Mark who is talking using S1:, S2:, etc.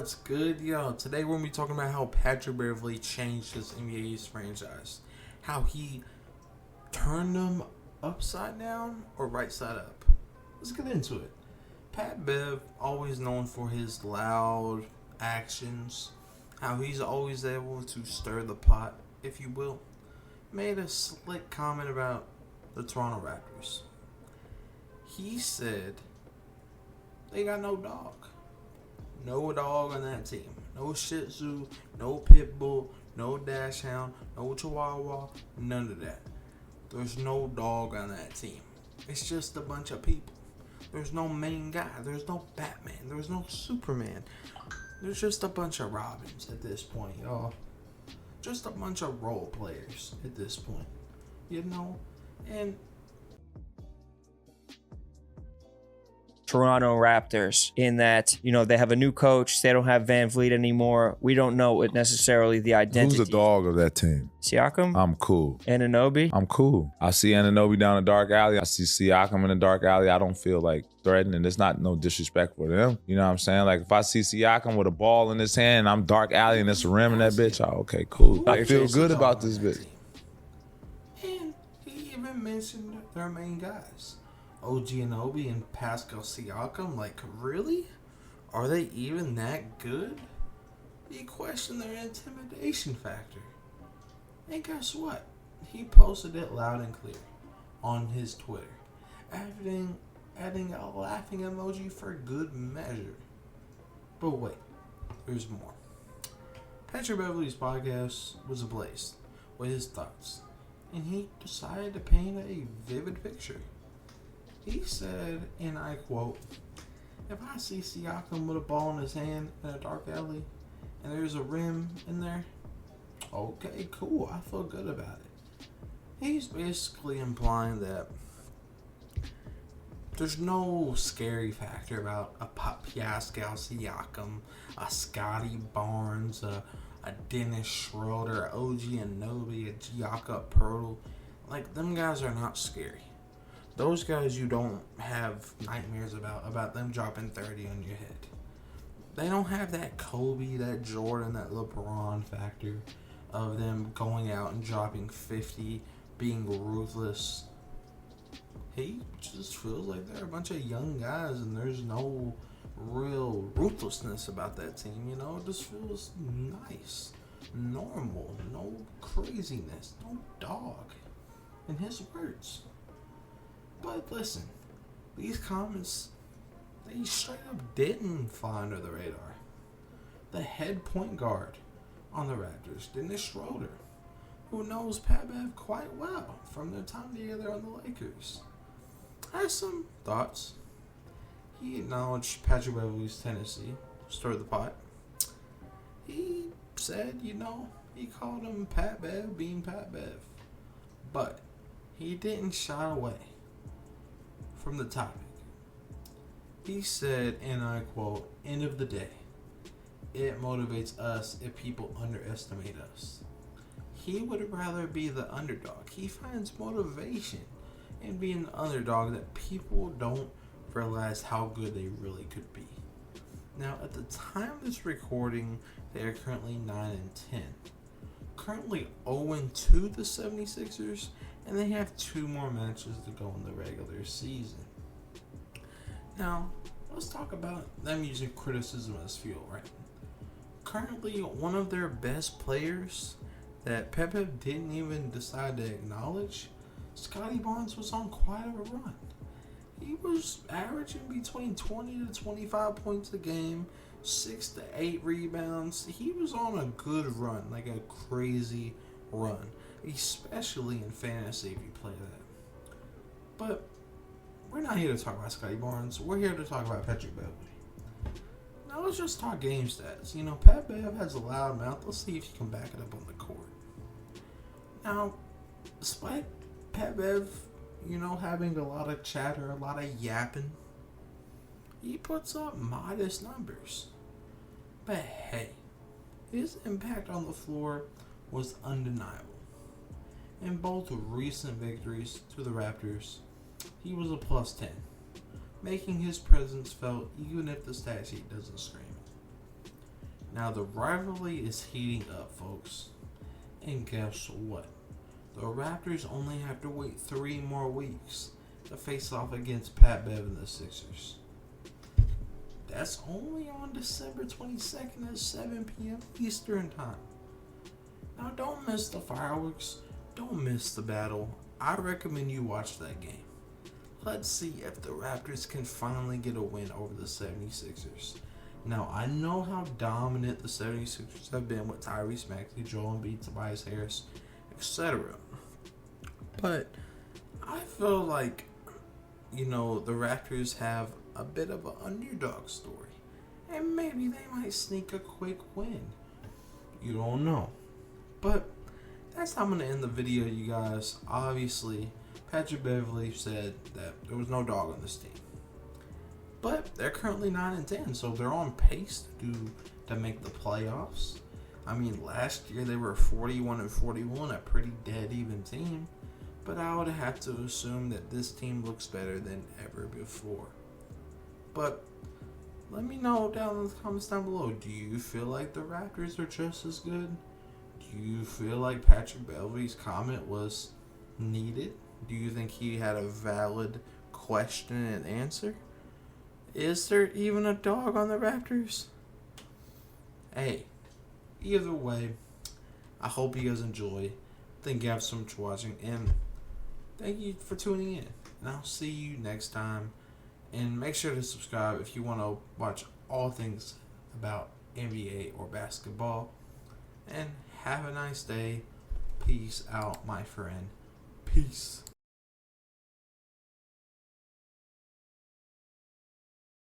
S1: What's good, yo? Today we're going to be talking about how Patrick Beverley changed his NBA's franchise. How he turned them upside down or right side up. Let's get into it. Pat Bev, always known for his loud actions, how he's always able to stir the pot, if you will, made a slick comment about the Toronto Raptors. He said they got no dog. No dog on that team. No Shih Tzu, no Pit Bull, no Dash Hound, no Chihuahua, none of that. There's no dog on that team. It's just a bunch of people. There's no main guy. There's no Batman. There's no Superman. There's just a bunch of Robins at this point, y'all. Just a bunch of role players at this point. You know? And
S2: Toronto Raptors in that, they have a new coach. They don't have Van Vliet anymore. We don't know what necessarily the identity.
S3: Who's the dog of that team?
S2: Siakam?
S3: I'm cool.
S2: Anunoby?
S3: I'm cool. I see Anunoby down the dark alley. I see Siakam in the dark alley. I don't feel like threatening. It's not no disrespect for them. You know what I'm saying? Like if I see Siakam with a ball in his hand and I'm dark alley and it's a rim in that bitch, okay, cool. I feel good about this bitch.
S1: And he even mentioned their main guys. OG Anunoby and Pascal Siakam, like, really? Are they even that good? He questioned their intimidation factor. And guess what? He posted it loud and clear on his Twitter, adding a laughing emoji for good measure. But wait, there's more. Patrick Beverley's podcast was ablaze with his thoughts, and he decided to paint a vivid picture. He said, and I quote, "If I see Siakam with a ball in his hand in a dark alley and there's a rim in there, okay, cool, I feel good about it." He's basically implying that there's no scary factor about a Pascal Siakam, a Scotty Barnes, a Dennis Schroeder, a OG Anunoby, a Jakob Poeltl. Like, them guys are not scary. Those guys you don't have nightmares about them dropping 30 on your head. They don't have that Kobe, that Jordan, that LeBron factor of them going out and dropping 50, being ruthless. He just feels like they're a bunch of young guys and there's no real ruthlessness about that team, It just feels nice, normal, no craziness, no dog, in his words. But listen, these comments, they straight up didn't fly under the radar. The head point guard on the Raptors, Dennis Schroeder, who knows Pat Bev quite well from their time together on the Lakers, has some thoughts. He acknowledged Patrick Beverley's tendency to stir the pot. He said, he called him Pat Bev being Pat Bev. But he didn't shy away from the topic. He said, and I quote, "End of the day, it motivates us if people underestimate us." He would rather be the underdog. He finds motivation in being the underdog that people don't realize how good they really could be. Now, at the time of this recording, they are currently 9-10. Currently 0-2 the 76ers, and they have 2 more matches to go in the regular season. Now, let's talk about them using criticism as fuel, right? Currently, one of their best players that Pepe didn't even decide to acknowledge, Scotty Barnes, was on quite a run. He was averaging between 20 to 25 points a game, 6 to 8 rebounds. He was on a good run, like a crazy run, especially in fantasy if you play that. But we're not here to talk about Scotty Barnes. We're here to talk about Patrick Beverley. Now let's just talk game stats. Pat Bev has a loud mouth. Let's see if he can back it up on the court. Now, despite Pat Bev, having a lot of chatter, a lot of yapping, he puts up modest numbers. But hey, his impact on the floor was undeniable. In both recent victories to the Raptors, he was a plus 10, making his presence felt even if the stat sheet doesn't scream it. Now the rivalry is heating up, folks. And guess what? The Raptors only have to wait 3 more weeks to face off against Pat Bev and the Sixers. That's only on December 22nd at 7 p.m. Eastern Time. Now don't miss the fireworks. Don't miss the battle. I recommend you watch that game. Let's see if the Raptors can finally get a win over the 76ers. Now, I know how dominant the 76ers have been with Tyrese Maxey, Joel Embiid, Tobias Harris, etc. But I feel like, the Raptors have a bit of an underdog story. And maybe they might sneak a quick win. You don't know. But that's how I'm going to end the video, you guys. Obviously, Patrick Beverley said that there was no dog on this team. But they're currently 9-10, so they're on pace to make the playoffs. I mean, last year they were 41-41, a pretty dead even team. But I would have to assume that this team looks better than ever before. But let me know down in the comments down below. Do you feel like the Raptors are just as good? Do you feel like Patrick Beverley's comment was needed? Do you think he had a valid question and answer? Is there even a dog on the Raptors? Hey, either way, I hope you guys enjoy. Thank you guys so much for watching, and thank you for tuning in. And I'll see you next time. And make sure to subscribe if you want to watch all things about NBA or basketball. And have a nice day. Peace out, my friend. Peace.